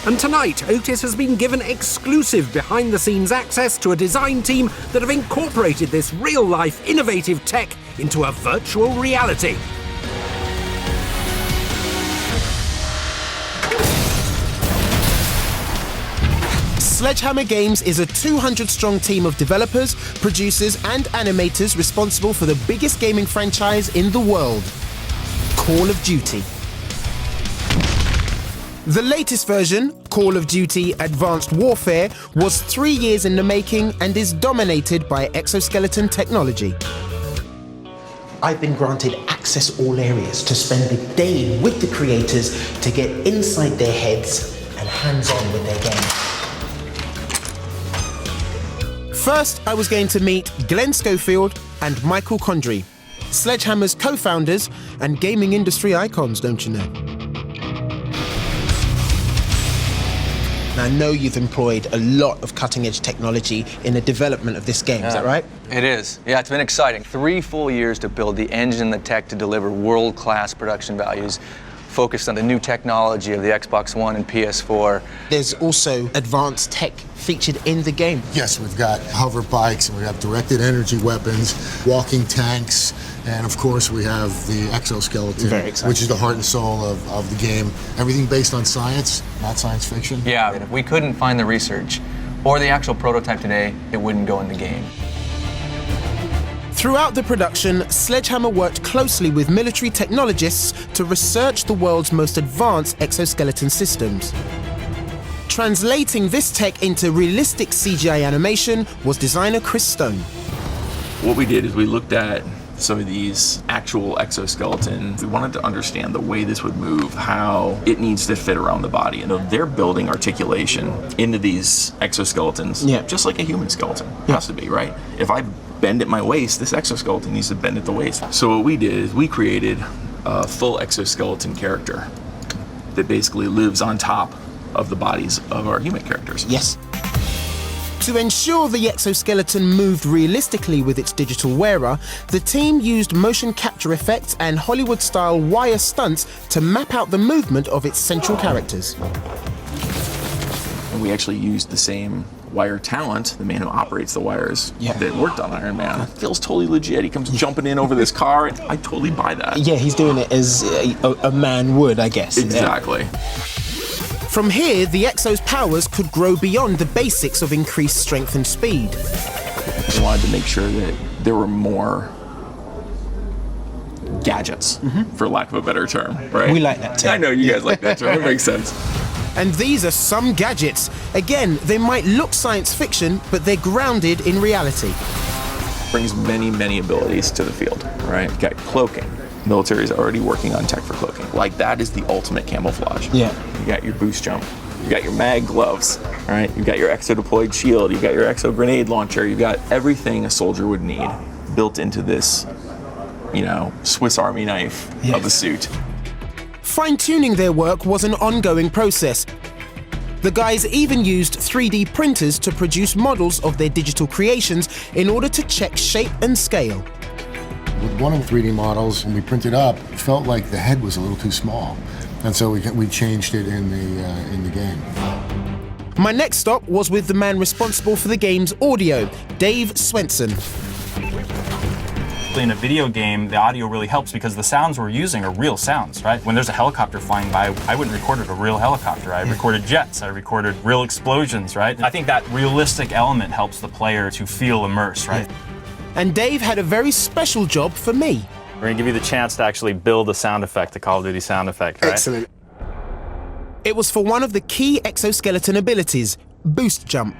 And tonight, Otis has been given exclusive behind-the-scenes access to a design team that have incorporated this real-life innovative tech into a virtual reality. Sledgehammer Games is a 200-strong team of developers, producers, and animators responsible for the biggest gaming franchise in the world, Call of Duty. The latest version, Call of Duty Advanced Warfare, was 3 years in the making and is dominated by exoskeleton technology. I've been granted access all areas to spend the day with the creators to get inside their heads and hands-on with their game. First, I was going to meet Glenn Schofield and Michael Condrey, Sledgehammer's co-founders and gaming industry icons, don't you know? I know you've employed a lot of cutting-edge technology in the development of this game, is that right? It is. Yeah, it's been exciting. 3 full years to build the engine and the tech to deliver world-class production values, focused on the new technology of the Xbox One and PS4. There's also advanced tech featured in the game. Yes, we've got hover bikes, and we have directed energy weapons, walking tanks, and of course we have the exoskeleton, which is the heart and soul of the game. Everything based on science, not science fiction. Yeah, if we couldn't find the research or the actual prototype today, it wouldn't go in the game. Throughout the production, Sledgehammer worked closely with military technologists to research the world's most advanced exoskeleton systems. Translating this tech into realistic CGI animation was designer Chris Stone. What we did is we looked at some of these actual exoskeletons. We wanted to understand the way this would move, how it needs to fit around the body. And they're building articulation into these exoskeletons, just like a human skeleton. It has to be, right? If I bend at my waist, this exoskeleton needs to bend at the waist. So what we did is we created a full exoskeleton character that basically lives on top of the bodies of our human characters. Yes. To ensure the exoskeleton moved realistically with its digital wearer, the team used motion capture effects and Hollywood-style wire stunts to map out the movement of its central characters. And we actually used the same wire talent, the man who operates the wires, that worked on Iron Man. It feels totally legit. He comes jumping in over this car, and I totally buy that. Yeah, he's doing it as a man would, I guess. Exactly. From here, the Exo's powers could grow beyond the basics of increased strength and speed. I wanted to make sure that there were more gadgets, for lack of a better term, right? We like that term. I know you guys like that term. It makes sense. And these are some gadgets. Again, they might look science fiction, but they're grounded in reality. Brings many, many abilities to the field, right? You've got cloaking. Military is already working on tech for cloaking. Like, that is the ultimate camouflage. Yeah. You got your boost jump. You got your mag gloves, all right? You've got your exo deployed shield. You've got your exo grenade launcher. You've got everything a soldier would need built into this, Swiss Army knife of the suit. Fine-tuning their work was an ongoing process. The guys even used 3D printers to produce models of their digital creations in order to check shape and scale. With one of the 3D models, when we printed up, it felt like the head was a little too small. And so we changed it in the game. My next stop was with the man responsible for the game's audio, Dave Swenson. In a video game, the audio really helps because the sounds we're using are real sounds, right? When there's a helicopter flying by, I wouldn't record a real helicopter. I recorded jets, I recorded real explosions, right? I think that realistic element helps the player to feel immersed, right? And Dave had a very special job for me. We're gonna give you the chance to actually build a sound effect, a Call of Duty sound effect, right? Excellent. It was for one of the key exoskeleton abilities, boost jump.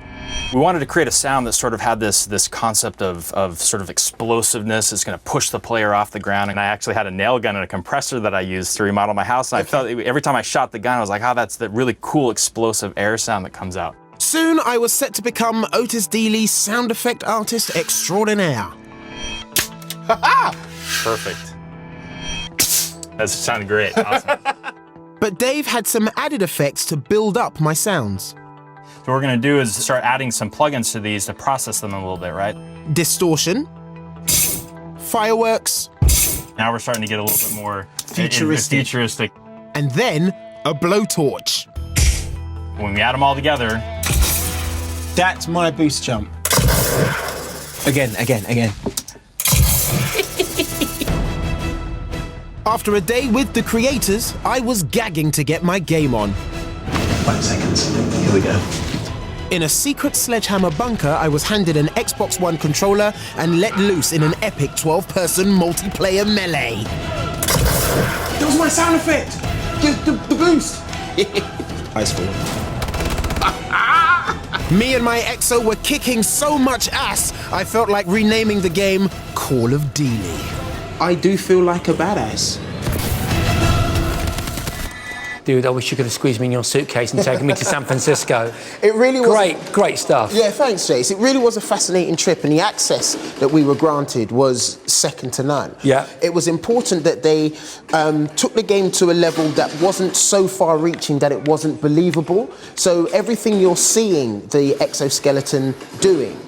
We wanted to create a sound that sort of had this concept of sort of explosiveness. It's going to push the player off the ground. And I actually had a nail gun and a compressor that I used to remodel my house. And I felt every time I shot the gun, I was like, oh, that's the really cool explosive air sound that comes out. Soon I was set to become Otis Dealey's sound effect artist extraordinaire. Perfect. That sounded great. Awesome. But Dave had some added effects to build up my sounds. So what we're going to do is start adding some plugins to these to process them a little bit, right? Distortion. Fireworks. Now we're starting to get a little bit more futuristic. futuristic. And then a blowtorch. when we add them all together, That's my boost jump. Again. After a day with the creators, I was gagging to get my game on. 5 seconds. Here we go. In a secret Sledgehammer bunker, I was handed an Xbox One controller and let loose in an epic 12-person multiplayer melee. That was my sound effect. The boost. Ice fall. Me and my Exo were kicking so much ass, I felt like renaming the game Call of Duty. I do feel like a badass. Dude, I wish you could have squeezed me in your suitcase and taken me to San Francisco. It really was. Great stuff. Yeah, thanks, Jace. It really was a fascinating trip, and the access that we were granted was second to none. Yeah. It was important that they took the game to a level that wasn't so far-reaching that it wasn't believable. So everything you're seeing the exoskeleton doing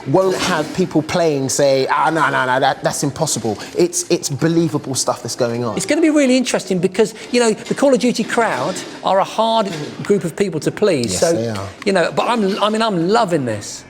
won't have people playing say, no, that's impossible. It's believable stuff that's going on. It's going to be really interesting because, you know, the Call of Duty crowd are a hard group of people to please. Yes, so, they are. you know, but I'm loving this.